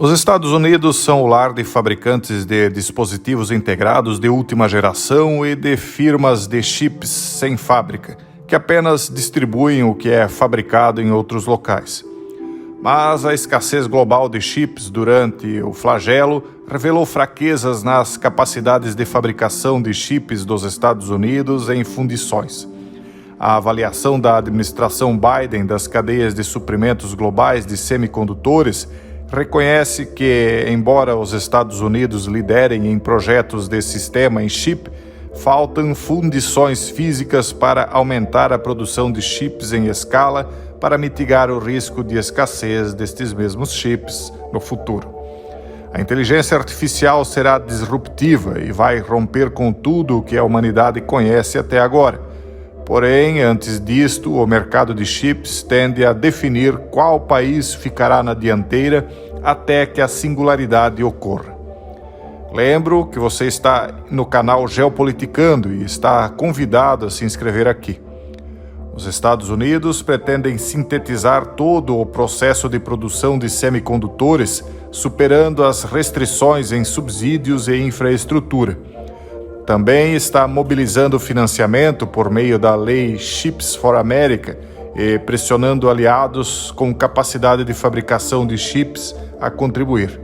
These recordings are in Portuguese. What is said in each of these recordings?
Os Estados Unidos são o lar de fabricantes de dispositivos integrados de última geração e de firmas de chips sem fábrica, que apenas distribuem o que é fabricado em outros locais. Mas a escassez global de chips durante o flagelo revelou fraquezas nas capacidades de fabricação de chips dos Estados Unidos em fundições. A avaliação da administração Biden das cadeias de suprimentos globais de semicondutores reconhece que, embora os Estados Unidos liderem em projetos de sistema em chip, faltam fundições físicas para aumentar a produção de chips em escala para mitigar o risco de escassez destes mesmos chips no futuro. A inteligência artificial será disruptiva e vai romper com tudo o que a humanidade conhece até agora. Porém, antes disto, o mercado de chips tende a definir qual país ficará na dianteira até que a singularidade ocorra. Lembro que você está no canal Geopoliticando e está convidado a se inscrever aqui. Os Estados Unidos pretendem sintetizar todo o processo de produção de semicondutores, superando as restrições em subsídios e infraestrutura. Também está mobilizando financiamento por meio da lei Chips for America e pressionando aliados com capacidade de fabricação de chips a contribuir.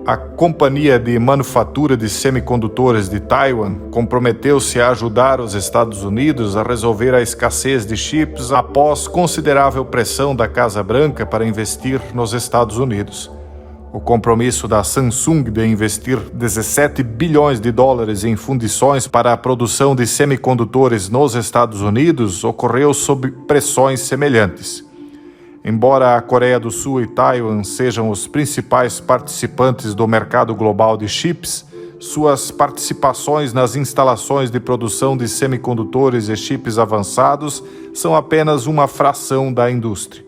A Companhia de Manufatura de Semicondutores de Taiwan comprometeu-se a ajudar os Estados Unidos a resolver a escassez de chips após considerável pressão da Casa Branca para investir nos Estados Unidos. O compromisso da Samsung de investir 17 bilhões de dólares em fundições para a produção de semicondutores nos Estados Unidos ocorreu sob pressões semelhantes. Embora a Coreia do Sul e Taiwan sejam os principais participantes do mercado global de chips, suas participações nas instalações de produção de semicondutores e chips avançados são apenas uma fração da indústria.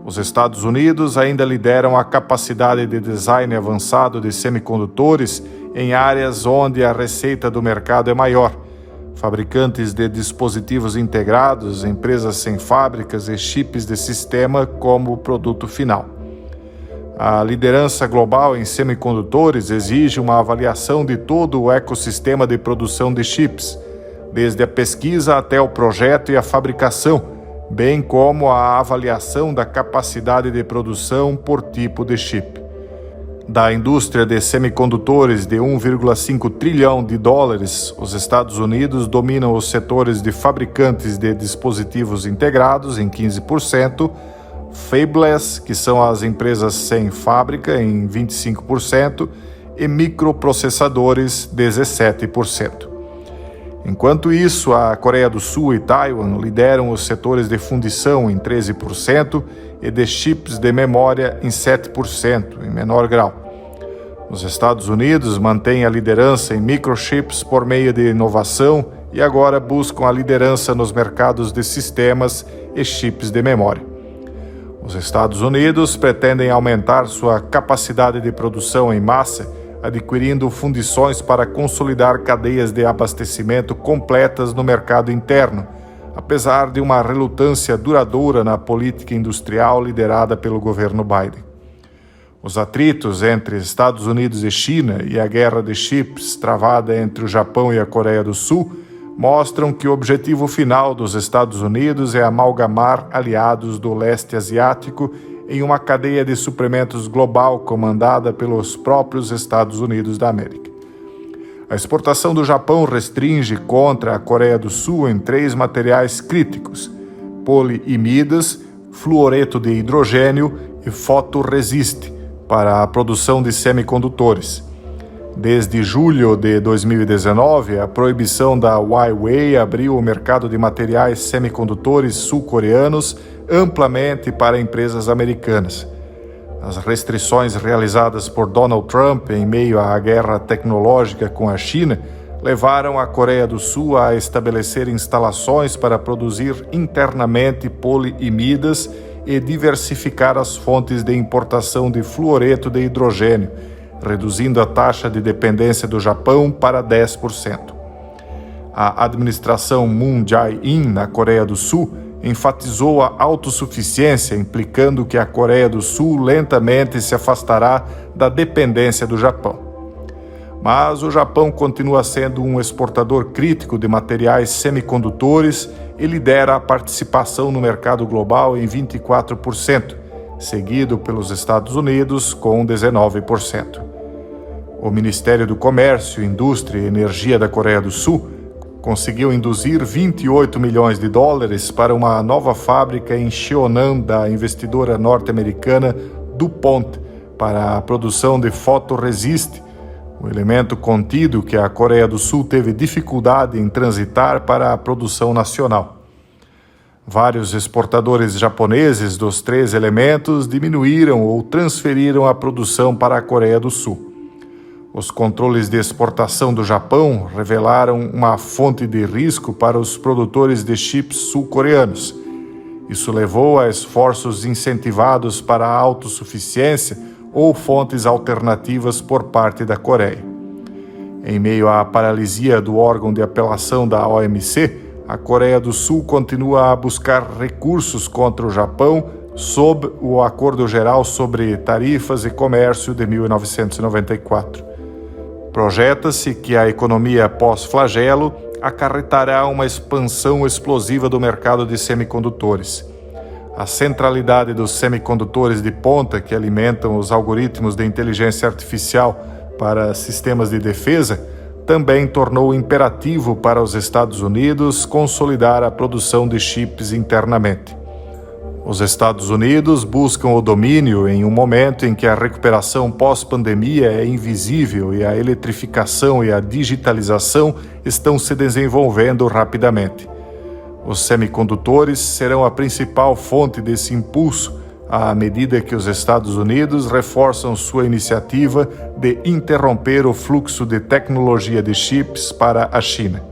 Os Estados Unidos ainda lideram a capacidade de design avançado de semicondutores em áreas onde a receita do mercado é maior. Fabricantes de dispositivos integrados, empresas sem fábricas e chips de sistema como produto final. A liderança global em semicondutores exige uma avaliação de todo o ecossistema de produção de chips, desde a pesquisa até o projeto e a fabricação, bem como a avaliação da capacidade de produção por tipo de chip. Da indústria de semicondutores de 1,5 trilhão de dólares, os Estados Unidos dominam os setores de fabricantes de dispositivos integrados em 15%, fabless, que são as empresas sem fábrica, em 25%, e microprocessadores, 17%. Enquanto isso, a Coreia do Sul e Taiwan lideram os setores de fundição em 13% e de chips de memória em 7%, em menor grau. Os Estados Unidos mantêm a liderança em microchips por meio de inovação e agora buscam a liderança nos mercados de sistemas e chips de memória. Os Estados Unidos pretendem aumentar sua capacidade de produção em massa, adquirindo fundições para consolidar cadeias de abastecimento completas no mercado interno, apesar de uma relutância duradoura na política industrial liderada pelo governo Biden. Os atritos entre Estados Unidos e China e a guerra de chips travada entre o Japão e a Coreia do Sul mostram que o objetivo final dos Estados Unidos é amalgamar aliados do leste asiático em uma cadeia de suprimentos global comandada pelos próprios Estados Unidos da América. A exportação do Japão restringe contra a Coreia do Sul em 3 materiais críticos: poliimidas, fluoreto de hidrogênio e fotoresiste, para a produção de semicondutores. Desde julho de 2019, a proibição da Huawei abriu o mercado de materiais semicondutores sul-coreanos amplamente para empresas americanas. As restrições realizadas por Donald Trump em meio à guerra tecnológica com a China levaram a Coreia do Sul a estabelecer instalações para produzir internamente poliimidas e diversificar as fontes de importação de fluoreto de hidrogênio, reduzindo a taxa de dependência do Japão para 10%. A administração Moon Jae-in, na Coreia do Sul, enfatizou a autossuficiência, implicando que a Coreia do Sul lentamente se afastará da dependência do Japão. Mas o Japão continua sendo um exportador crítico de materiais semicondutores e lidera a participação no mercado global em 24%, seguido pelos Estados Unidos com 19%. O Ministério do Comércio, Indústria e Energia da Coreia do Sul conseguiu induzir $28 milhões para uma nova fábrica em Cheonan da investidora norte-americana DuPont para a produção de fotoresist, o elemento contido que a Coreia do Sul teve dificuldade em transitar para a produção nacional. Vários exportadores japoneses dos 3 elementos diminuíram ou transferiram a produção para a Coreia do Sul. Os controles de exportação do Japão revelaram uma fonte de risco para os produtores de chips sul-coreanos. Isso levou a esforços incentivados para a autossuficiência ou fontes alternativas por parte da Coreia. Em meio à paralisia do órgão de apelação da OMC, a Coreia do Sul continua a buscar recursos contra o Japão sob o Acordo Geral sobre Tarifas e Comércio de 1994. Projeta-se que a economia pós-flagelo acarretará uma expansão explosiva do mercado de semicondutores. A centralidade dos semicondutores de ponta que alimentam os algoritmos de inteligência artificial para sistemas de defesa também tornou imperativo para os Estados Unidos consolidar a produção de chips internamente. Os Estados Unidos buscam o domínio em um momento em que a recuperação pós-pandemia é invisível e a eletrificação e a digitalização estão se desenvolvendo rapidamente. Os semicondutores serão a principal fonte desse impulso, à medida que os Estados Unidos reforçam sua iniciativa de interromper o fluxo de tecnologia de chips para a China.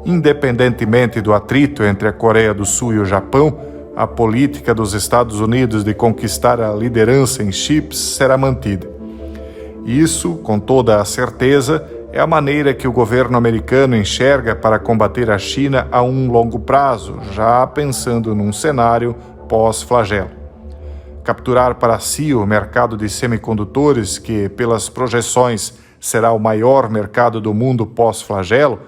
Independentemente do atrito entre a Coreia do Sul e o Japão, a política dos Estados Unidos de conquistar a liderança em chips será mantida. Isso, com toda a certeza, é a maneira que o governo americano enxerga para combater a China a um longo prazo, já pensando num cenário pós-flagelo. Capturar para si o mercado de semicondutores, que, pelas projeções, será o maior mercado do mundo pós-flagelo,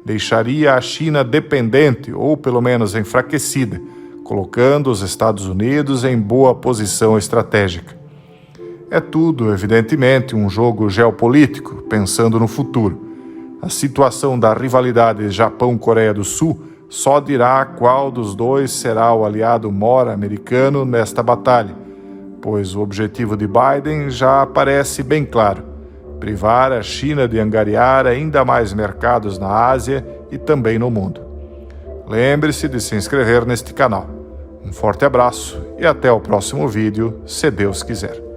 deixaria a China dependente ou, pelo menos, enfraquecida, colocando os Estados Unidos em boa posição estratégica. É tudo, evidentemente, um jogo geopolítico, pensando no futuro. A situação da rivalidade Japão-Coreia do Sul só dirá qual dos dois será o aliado mor americano nesta batalha, pois o objetivo de Biden já parece bem claro: privar a China de angariar ainda mais mercados na Ásia e também no mundo. Lembre-se de se inscrever neste canal. Um forte abraço e até o próximo vídeo, se Deus quiser.